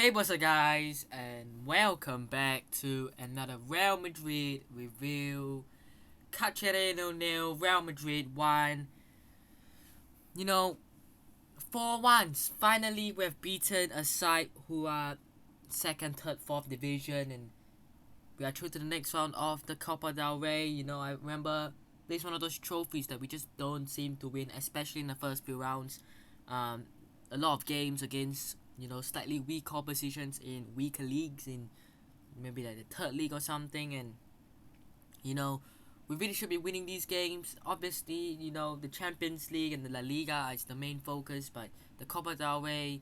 Hey, what's up, guys, and welcome back to another Real Madrid review. Cacereño nil, Real Madrid 1. You know, for once, finally we've beaten a side who are second, third, fourth division, and we are through to the next round of the Copa del Rey. I remember this is one of those trophies that we just don't seem to win, especially in the first few rounds. A lot of games against slightly weak oppositions in weaker leagues, in maybe like the third league or something, and you know we really should be winning these games. Obviously, the Champions League and the La Liga is the main focus, but the Copa del Rey,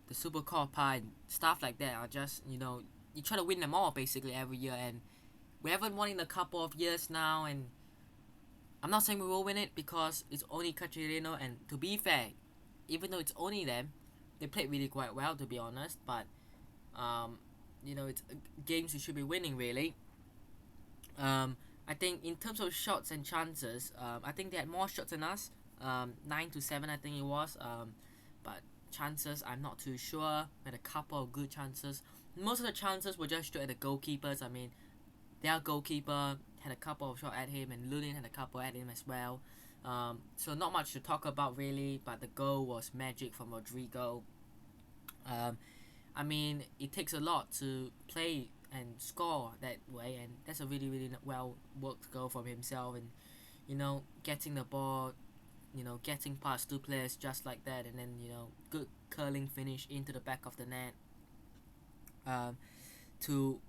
the Super Copa, and stuff like that are just you try to win them all basically every year, and we haven't won in a couple of years now. And I'm not saying we will win it because it's only Cacereño, and to be fair, even though it's only them, they played really quite well, to be honest. But it's games we should be winning, really. I think in terms of shots and chances, I think they had more shots than us. 9-7, I think it was. But chances, I'm not too sure. We had a couple of good chances. Most of the chances were just straight at the goalkeepers. I mean, their goalkeeper had a couple of shots at him, and Lunin had a couple at him as well. So not much to talk about, really, but the goal was magic from Rodrygo. I mean, it takes a lot to play and score that way, and that's a really, really well worked goal from himself. And getting the ball, getting past two players just like that, and then good curling finish into the back of the net, to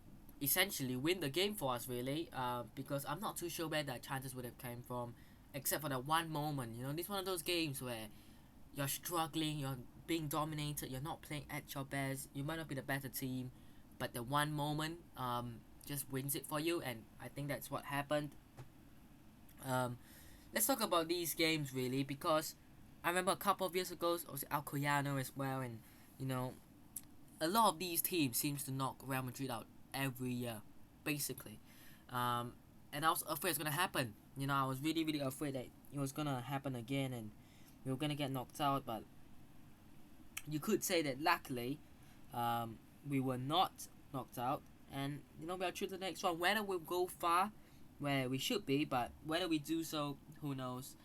essentially win the game for us, really. Because I'm not too sure where that chances would have came from, except for that one moment. This is one of those games where you're struggling, you're being dominated, you're not playing at your best, you might not be the better team, but the one moment just wins it for you, and I think that's what happened. Let's talk about these games, really, because I remember a couple of years ago, it was Alcoyano as well, and a lot of these teams seems to knock Real Madrid out every year, basically. And I was afraid it's gonna happen. I was really, really afraid that it was gonna happen again, and we were gonna get knocked out. But you could say that luckily, we were not knocked out, and we are through to the next one. Whether we'll go far, where we should be, but whether we do so, who knows?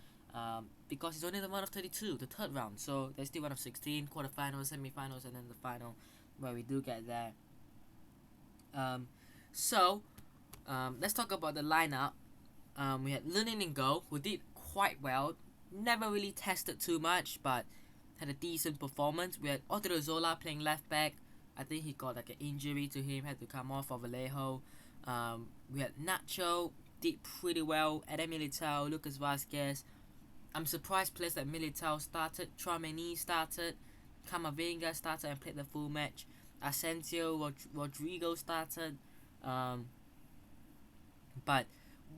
Because it's only the round of 32, the third round. So there's still round of 16, quarterfinals, semi-finals, and then the final, where we do get there. So let's talk about the lineup. We had Lunin in goal, who did quite well. Never really tested too much, but had a decent performance. We had Rodrygo playing left back. I think he got like an injury to him, had to come off for Vallejo. We had Nacho, did pretty well. Eder Militao, Lucas Vazquez. I'm surprised players like Militao started. Tchouaméni started. Camavinga started and played the full match. Asensio, Rodrygo started. But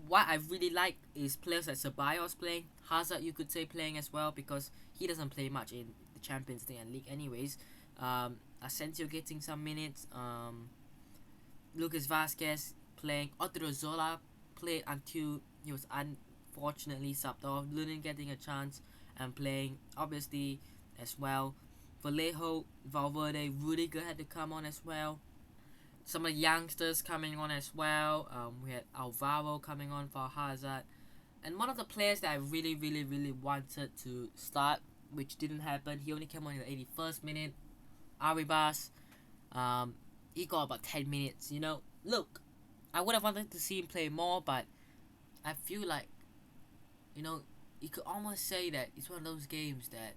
what I really like is players like Ceballos playing. Hazard, you could say, playing as well, because he doesn't play much in the Champions League and League anyways. Asensio getting some minutes. Lucas Vazquez playing. Rodrygo played until he was unfortunately subbed off. Lunin getting a chance and playing, obviously, as well. Vallejo, Valverde, Rudiger had to come on as well. Some of the youngsters coming on as well. We had Alvaro coming on for Hazard. And one of the players that I really, really, really wanted to start, which didn't happen, he only came on in the 81st minute. Arribas, he got about 10 minutes. Look, I would have wanted to see him play more, but I feel like, you could almost say that it's one of those games that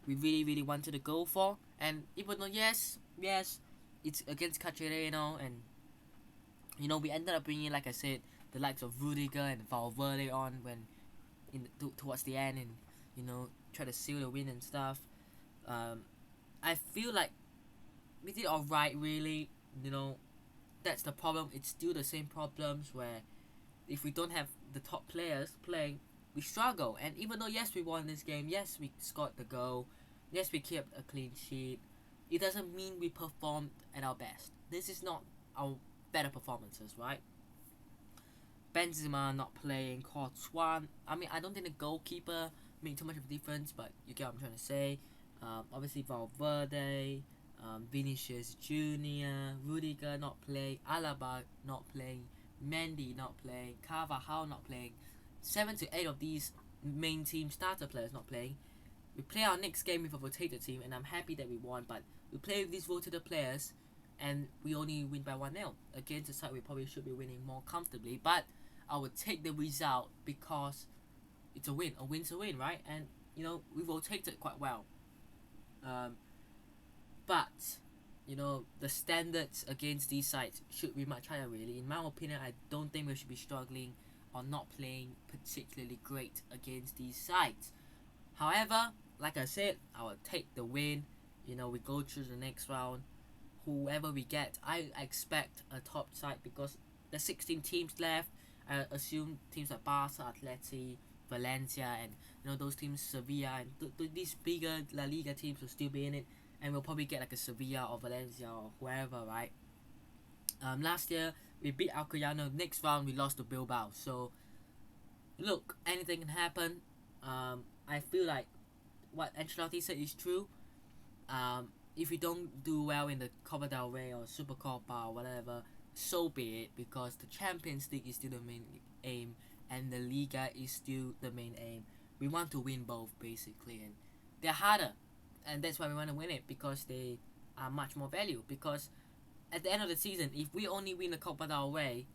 we really, really wanted to go for. And even though, yes, it's against Cacereño, and we ended up bringing, like I said, the likes of Rudiger and Valverde on when towards the end, and try to seal the win and stuff. I feel like we did alright, really. That's the problem. It's still the same problems where if we don't have the top players playing, we struggle. And even though, yes, we won this game, yes, we scored the goal, yes, we kept a clean sheet, it doesn't mean we performed at our best. This is not our better performances, right? Benzema not playing, Courtois. I mean, I don't think the goalkeeper made too much of a difference, but you get what I'm trying to say. Obviously, Valverde, Vinicius Junior, Rodrygo not playing, Alaba not playing, Mendy not playing, Carvajal not playing. 7 to 8 of these main team starter players not playing. We play our next game with a rotated team, and I'm happy that we won. But we play with these rotated players, and we only win by 1-0 against a side we probably should be winning more comfortably. But I would take the result because it's a win. A win's a win, right? And we rotated quite well. But the standards against these sides should be much higher. Really, in my opinion, I don't think we should be struggling or not playing particularly great against these sides. However, like I said, I will take the win. We go through the next round. Whoever we get, I expect a top side because there's 16 teams left. I assume teams like Barca, Atleti, Valencia, and those teams, Sevilla, and these bigger La Liga teams will still be in it, and we'll probably get like a Sevilla or Valencia or whoever, right? Last year we beat Alcoyano. Next round we lost to Bilbao. So look, anything can happen. I feel like what Ancelotti said is true. If we don't do well in the Copa del Rey or Super Copa or whatever, so be it, because the Champions League is still the main aim and the Liga is still the main aim. We want to win both basically, and they're harder, and that's why we want to win it, because they are much more value. Because at the end of the season, if we only win the Copa del Rey,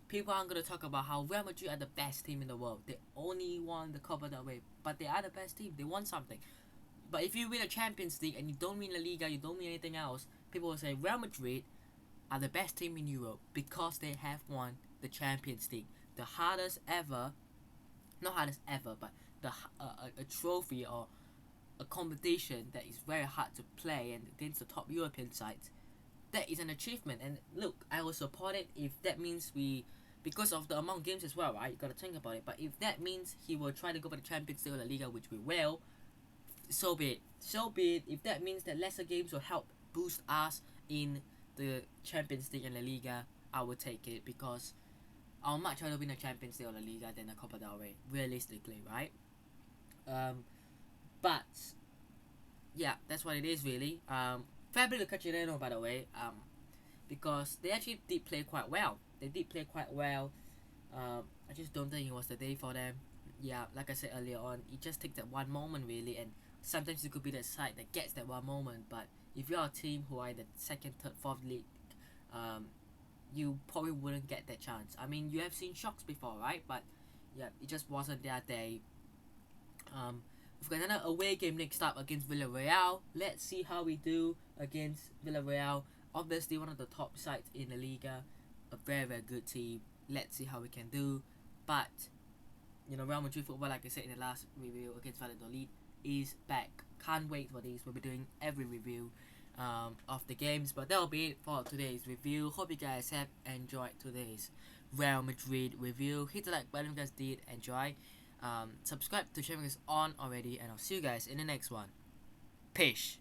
people aren't going to talk about how Real Madrid are the best team in the world. They only won the Copa del Rey, but they are the best team. They won something. But if you win a Champions League and you don't win La Liga, you don't win anything else, people will say Real Madrid are the best team in Europe because they have won the Champions League. The hardest ever, not hardest ever, but a trophy or a competition that is very hard to play and against the top European sides. That is an achievement, and look, I will support it if that means because of the amount of games as well, right? You gotta think about it. But if that means he will try to go for the Champions League or La Liga, which we will, so be it. So be it. If that means that lesser games will help boost us in the Champions League and La Liga, I will take it, because I'll much rather win the Champions League or La Liga than the Copa del Rey, realistically, right? But yeah, that's what it is really. Fair play to Cacereño, by the way, because they actually did play quite well. They did play quite well. I just don't think it was the day for them. Yeah, like I said earlier on, it just takes that one moment really, and sometimes it could be the side that gets that one moment. But if you're a team who are in the second, third, fourth league, you probably wouldn't get that chance. I mean, you have seen shocks before, right? But yeah, it just wasn't their day. We've got another away game next up against Villarreal. Let's see how we do against Villarreal. Obviously, one of the top sides in the Liga, a very, very good team. Let's see how we can do. But Real Madrid football, like I said in the last review against Valladolid, is back. Can't wait for these. We'll be doing every review of the games. But that'll be it for today's review. Hope you guys have enjoyed today's Real Madrid review. Hit the like button if you guys did enjoy. Subscribe to channel is on already, and I'll see you guys in the next one. Peace.